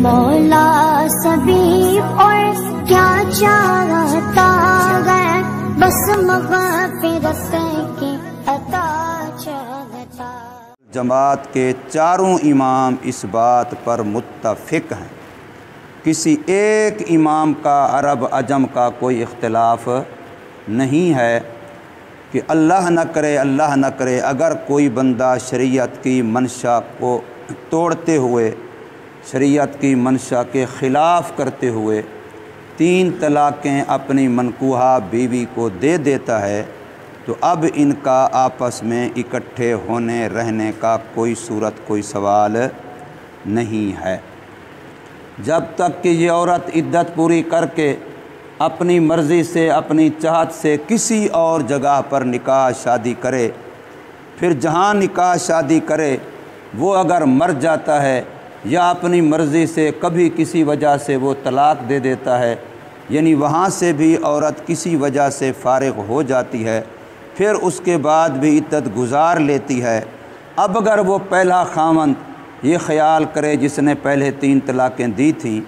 مولا سبھی اور کیا چاہتا ہے، بس مغفرت کی عطا چاہتا۔ جماعت کے چاروں امام اس بات پر متفق ہیں، کسی ایک امام کا عرب عجم کا کوئی اختلاف نہیں ہے کہ اللہ نہ کرے اگر کوئی بندہ شریعت کی منشا کو توڑتے ہوئے، شریعت کی منشا کے خلاف کرتے ہوئے 3 طلاقیں اپنی منکوحہ بیوی کو دے دیتا ہے تو اب ان کا آپس میں اکٹھے ہونے رہنے کا کوئی صورت، کوئی سوال نہیں ہے۔ جب تک کہ یہ عورت عدت پوری کر کے اپنی مرضی سے، اپنی چاہت سے کسی اور جگہ پر نکاح شادی کرے، پھر جہاں نکاح شادی کرے وہ اگر مر جاتا ہے یا اپنی مرضی سے کبھی کسی وجہ سے وہ طلاق دے دیتا ہے، یعنی وہاں سے بھی عورت کسی وجہ سے فارغ ہو جاتی ہے، پھر اس کے بعد بھی عدت گزار لیتی ہے۔ اب اگر وہ پہلا خاوند یہ خیال کرے جس نے پہلے 3 طلاقیں دی تھیں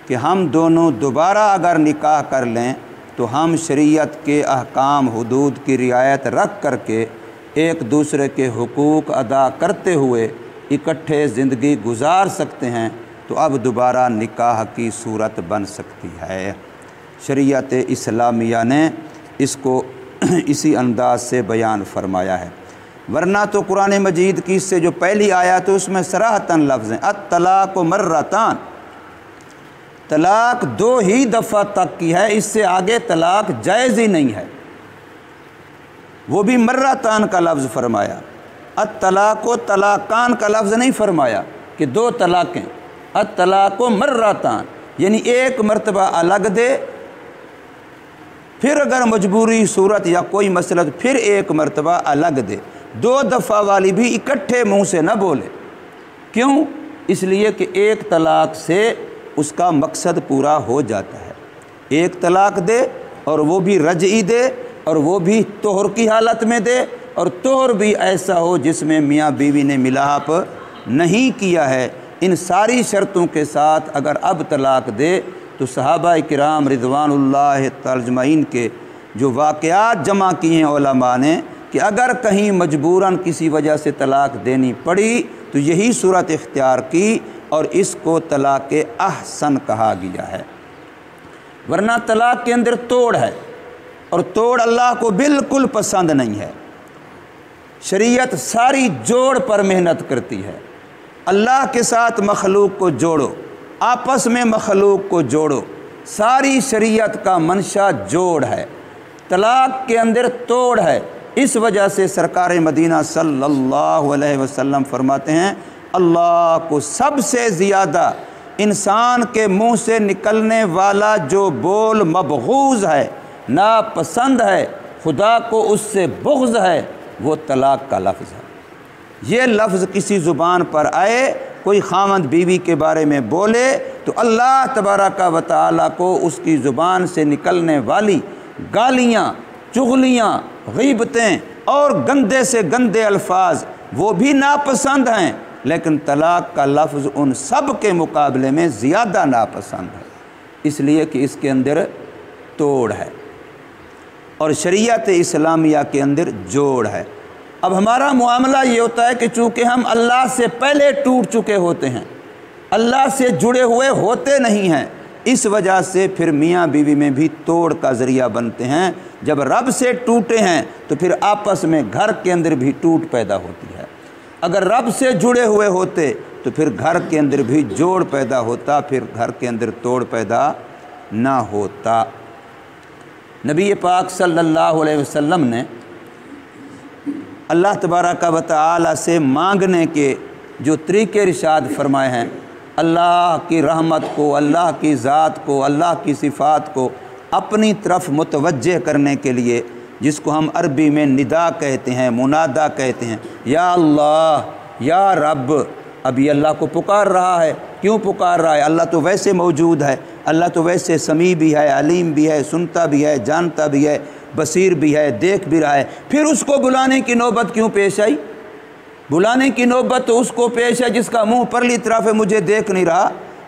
کہ ہم دونوں دوبارہ اگر نکاح کر لیں تو ہم شریعت کے احکام حدود کی رعایت رکھ کر کے ایک دوسرے کے حقوق ادا کرتے ہوئے اکٹھے زندگی گزار سکتے ہیں، تو اب دوبارہ نکاح کی صورت بن سکتی ہے۔ شریعت اسلامیہ نے اس کو اسی انداز سے بیان فرمایا ہے، ورنہ تو قرآن مجید کی اس سے جو پہلی آیت ہے اس میں صراحتاً لفظ ہیں الطلاق مرتان، طلاق 2 ہی دفعہ تک کی ہے، اس سے آگے طلاق جائز ہی نہیں ہے، وہ بھی مرتان کا لفظ فرمایا۔ الطلاق و طلاقان کا لفظ نہیں فرمایا کہ 2 طلاقیں، الطلاق و مرتان یعنی 1 مرتبہ الگ دے، پھر اگر مجبوری صورت یا کوئی مسئلہ پھر 1 مرتبہ الگ دے، 2 دفعہ والی بھی اکٹھے منہ سے نہ بولے۔ کیوں؟ اس لیے کہ 1 طلاق سے اس کا مقصد پورا ہو جاتا ہے۔ 1 طلاق دے اور وہ بھی رجعی دے اور وہ بھی طہر کی حالت میں دے، اور طہر بھی ایسا ہو جس میں میاں بیوی نے ملاپ نہیں کیا ہے۔ ان ساری شرطوں کے ساتھ اگر اب طلاق دے تو صحابہ کرام رضوان اللہ ترجمعین کے جو واقعات جمع کیے ہیں علماء نے کہ اگر کہیں مجبوراً کسی وجہ سے طلاق دینی پڑی تو یہی صورت اختیار کی اور اس کو طلاق احسن کہا گیا ہے، ورنہ طلاق کے اندر توڑ ہے، اور توڑ اللہ کو بالکل پسند نہیں ہے۔ شریعت ساری جوڑ پر محنت کرتی ہے، اللہ کے ساتھ مخلوق کو جوڑو، آپس میں مخلوق کو جوڑو، ساری شریعت کا منشا جوڑ ہے، طلاق کے اندر توڑ ہے۔ اس وجہ سے سرکار مدینہ صلی اللہ علیہ وسلم فرماتے ہیں اللہ کو سب سے زیادہ انسان کے منہ سے نکلنے والا جو بول مبغوض ہے، ناپسند ہے، خدا کو اس سے بغض ہے، وہ طلاق کا لفظ ہے۔ یہ لفظ کسی زبان پر آئے، کوئی خاوند بیوی کے بارے میں بولے تو اللہ تبارک و تعالیٰ کو اس کی زبان سے نکلنے والی گالیاں، چغلیاں، غیبتیں اور گندے سے گندے الفاظ وہ بھی ناپسند ہیں، لیکن طلاق کا لفظ ان سب کے مقابلے میں زیادہ ناپسند ہے، اس لیے کہ اس کے اندر توڑ ہے اور شریعت اسلامیہ کے اندر جوڑ ہے۔ اب ہمارا معاملہ یہ ہوتا ہے کہ چونکہ ہم اللہ سے پہلے ٹوٹ چکے ہوتے ہیں، اللہ سے جڑے ہوئے ہوتے نہیں ہیں، اس وجہ سے پھر میاں بیوی میں بھی توڑ کا ذریعہ بنتے ہیں۔ جب رب سے ٹوٹے ہیں تو پھر آپس میں گھر کے اندر بھی ٹوٹ پیدا ہوتی ہے، اگر رب سے جڑے ہوئے ہوتے تو پھر گھر کے اندر بھی جوڑ پیدا ہوتا، پھر گھر کے اندر توڑ پیدا نہ ہوتا۔ نبی پاک صلی اللہ علیہ وسلم نے اللہ تبارک و تعالی سے مانگنے کے جو طریقے ارشاد فرمائے ہیں، اللہ کی رحمت کو، اللہ کی ذات کو، اللہ کی صفات کو اپنی طرف متوجہ کرنے کے لیے، جس کو ہم عربی میں ندا کہتے ہیں، منادا کہتے ہیں، یا اللہ، یا رب۔ اب یہ اللہ کو پکار رہا ہے، کیوں پکار رہا ہے؟ اللہ تو ویسے موجود ہے، اللہ تو ویسے سمیع بھی ہے، علیم بھی ہے، سنتا بھی ہے، جانتا بھی ہے، بصیر بھی ہے، دیکھ بھی رہا ہے، پھر اس کو بلانے کی نوبت کیوں پیش آئی؟ بلانے کی نوبت تو اس کو پیش ہے جس کا منہ پرلی طرف ہے، مجھے دیکھ نہیں رہا،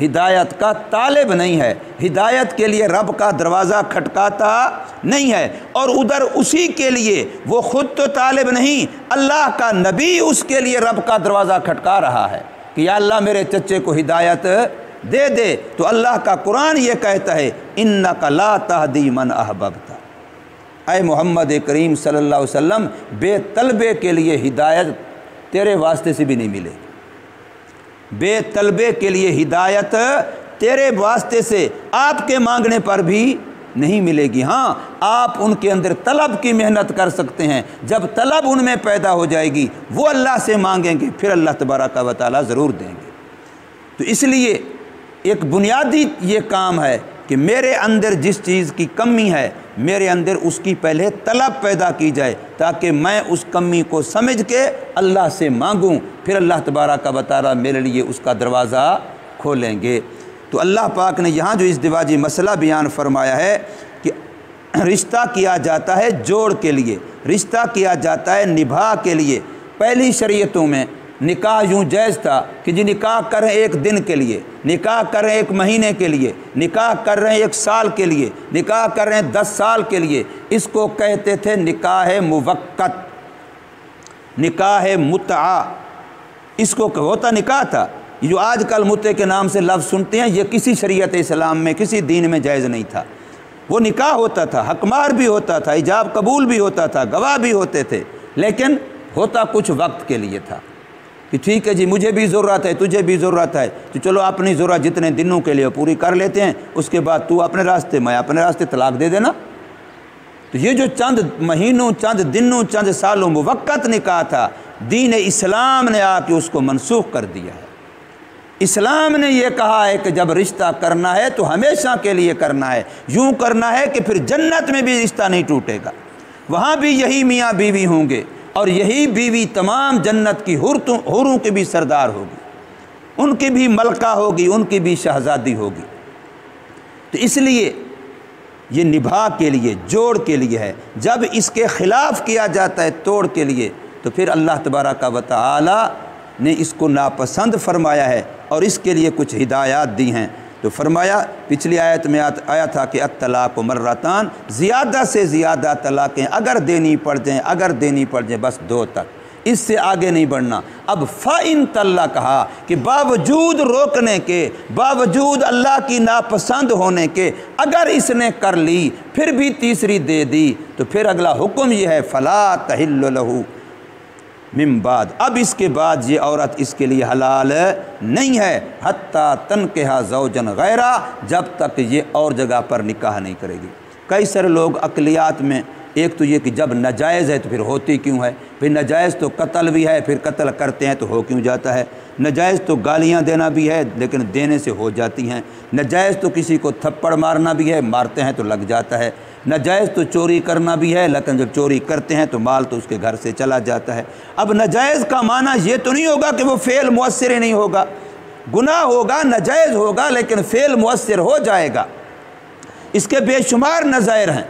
ہدایت کا طالب نہیں ہے، ہدایت کے لیے رب کا دروازہ کھٹکاتا نہیں ہے، اور ادھر اسی کے لیے وہ خود تو طالب نہیں، اللہ کا نبی اس کے لیے رب کا دروازہ کھٹکا رہا ہے کہ یا اللہ میرے چچے کو ہدایت دے دے۔ تو اللہ کا قرآن یہ کہتا ہے انک لا تہدی من احببت، اے محمد کریم صلی اللہ علیہ وسلم بے طلبے کے لیے ہدایت تیرے واسطے سے بھی نہیں ملے گی، بے طلبے کے لیے ہدایت تیرے واسطے سے آپ کے مانگنے پر بھی نہیں ملے گی۔ ہاں آپ ان کے اندر طلب کی محنت کر سکتے ہیں، جب طلب ان میں پیدا ہو جائے گی وہ اللہ سے مانگیں گے، پھر اللہ تبارک و تعالیٰ ضرور دیں گے۔ تو اس لیے ایک بنیادی یہ کام ہے کہ میرے اندر جس چیز کی کمی ہے میرے اندر اس کی پہلے طلب پیدا کی جائے، تاکہ میں اس کمی کو سمجھ کے اللہ سے مانگوں، پھر اللہ تبارک و تعالیٰ میرے لیے اس کا دروازہ کھولیں گے۔ تو اللہ پاک نے یہاں جو ازدواجی مسئلہ بیان فرمایا ہے کہ رشتہ کیا جاتا ہے جوڑ کے لیے، رشتہ کیا جاتا ہے نبھا کے لیے۔ پہلی شریعتوں میں نکاح یوں جائز تھا کہ جی نکاح کریں ایک دن کے لیے، نکاح کریں ایک مہینے کے لیے، نکاح کر رہے ہیں 1 سال کے لیے، نکاح کر رہے ہیں 10 سال کے لیے، اس کو کہتے تھے نکاح موقت، نکاح متعہ، اس کو ہوتا نکاح تھا۔ یہ جو آج کل متعے کے نام سے لفظ سنتے ہیں یہ کسی شریعت اسلام میں کسی دین میں جائز نہیں تھا۔ وہ نکاح ہوتا تھا، حقمار بھی ہوتا تھا، ایجاب قبول بھی ہوتا تھا، گواہ بھی ہوتے تھے، لیکن ہوتا کچھ وقت کے لیے تھا کہ ٹھیک ہے جی مجھے بھی ضرورت ہے تجھے بھی ضرورت ہے تو چلو اپنی ضرورت جتنے دنوں کے لیے پوری کر لیتے ہیں، اس کے بعد تو اپنے راستے میں اپنے راستے، طلاق دے دینا۔ تو یہ جو چند مہینوں، چند دنوں، چند سالوں موقت نکاح تھا، دین اسلام نے آ کے اس کو منسوخ کر دیا ہے۔ اسلام نے یہ کہا ہے کہ جب رشتہ کرنا ہے تو ہمیشہ کے لیے کرنا ہے، یوں کرنا ہے کہ پھر جنت میں بھی رشتہ نہیں ٹوٹے گا، وہاں بھی یہی میاں بیوی ہوں گے، اور یہی بیوی تمام جنت کی حوروں کی بھی سردار ہوگی، ان کی بھی ملکہ ہوگی، ان کی بھی شہزادی ہوگی۔ تو اس لیے یہ نبھا کے لیے، جوڑ کے لیے ہے۔ جب اس کے خلاف کیا جاتا ہے توڑ کے لیے تو پھر اللہ تبارک و تعالی نے اس کو ناپسند فرمایا ہے اور اس کے لیے کچھ ہدایات دی ہیں۔ تو فرمایا پچھلی آیت میں آیا تھا کہ الطلاق مرتان، زیادہ سے زیادہ طلاقیں اگر دینی پڑ جائیں بس 2 تک، اس سے آگے نہیں بڑھنا۔ اب فَإِن طلّقَ کہا کہ باوجود روکنے کے، باوجود اللہ کی ناپسند ہونے کے، اگر اس نے کر لی پھر بھی تیسری دے دی تو پھر اگلا حکم یہ ہے فَلَا تَحِلُّ لَهُ من بعد، اب اس کے بعد یہ عورت اس کے لیے حلال نہیں ہے حتیٰ تنکحہ زوجن غیرہ، جب تک یہ اور جگہ پر نکاح نہیں کرے گی۔ کئی سارے لوگ عقلیات میں ایک تو یہ کہ جب ناجائز ہے تو پھر ہوتی کیوں ہے، پھر ناجائز تو قتل بھی ہے، پھر قتل کرتے ہیں تو ہو کیوں جاتا ہے، ناجائز تو گالیاں دینا بھی ہے لیکن دینے سے ہو جاتی ہیں، ناجائز تو کسی کو تھپڑ مارنا بھی ہے، مارتے ہیں تو لگ جاتا ہے، ناجائز تو چوری کرنا بھی ہے لیکن جب چوری کرتے ہیں تو مال تو اس کے گھر سے چلا جاتا ہے۔ اب ناجائز کا معنی یہ تو نہیں ہوگا کہ وہ فعل مؤثر ہی نہیں ہوگا، گناہ ہوگا، ناجائز ہوگا لیکن فعل مؤثر ہو جائے گا۔ اس کے بے شمار نظائر ہیں۔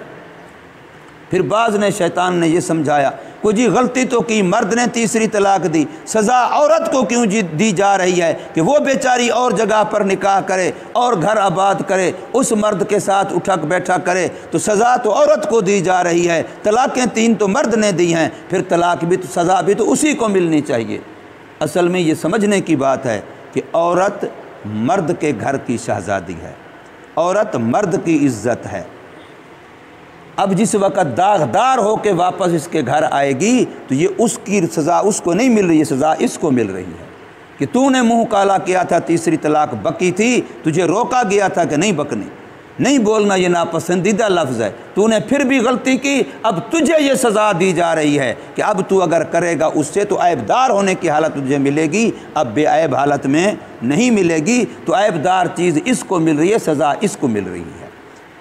پھر بعض نے، شیطان نے یہ سمجھایا کہ جی غلطی تو کی، مرد نے تیسری طلاق دی، سزا عورت کو کیوں دی جا رہی ہے کہ وہ بیچاری اور جگہ پر نکاح کرے اور گھر آباد کرے، اس مرد کے ساتھ اٹھک بیٹھا کرے، تو سزا تو عورت کو دی جا رہی ہے، طلاقیں 3 تو مرد نے دی ہیں، پھر طلاق بھی تو سزا بھی تو اسی کو ملنی چاہیے۔ اصل میں یہ سمجھنے کی بات ہے کہ عورت مرد کے گھر کی شہزادی ہے، عورت مرد کی عزت ہے۔ اب جس وقت داغدار ہو کے واپس اس کے گھر آئے گی تو یہ اس کی سزا اس کو نہیں مل رہی ہے، سزا اس کو مل رہی ہے کہ تو نے منہ کالا کیا تھا، تیسری طلاق بکی تھی، تجھے روکا گیا تھا کہ نہیں بکنے، نہیں بولنا، یہ ناپسندیدہ لفظ ہے، تو نے پھر بھی غلطی کی، اب تجھے یہ سزا دی جا رہی ہے کہ اب تو اگر کرے گا اس سے تو عیب دار ہونے کی حالت تجھے ملے گی، اب بے عیب حالت میں نہیں ملے گی، تو عیب دار چیز اس کو مل رہی ہے، سزا اس کو مل رہی ہے،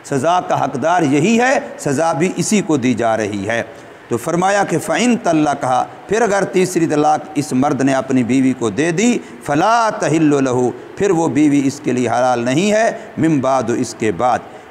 سزا کا حقدار یہی ہے، سزا بھی اسی کو دی جا رہی ہے۔ تو فرمایا کہ فَإِن طَلَّقَهَا، پھر اگر تیسری طلاق اس مرد نے اپنی بیوی کو دے دی، فَلَا تَحِلُّ لَهُ، پھر وہ بیوی اس کے لیے حلال نہیں ہے، من بعد، اس کے بعد،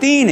3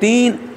3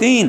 3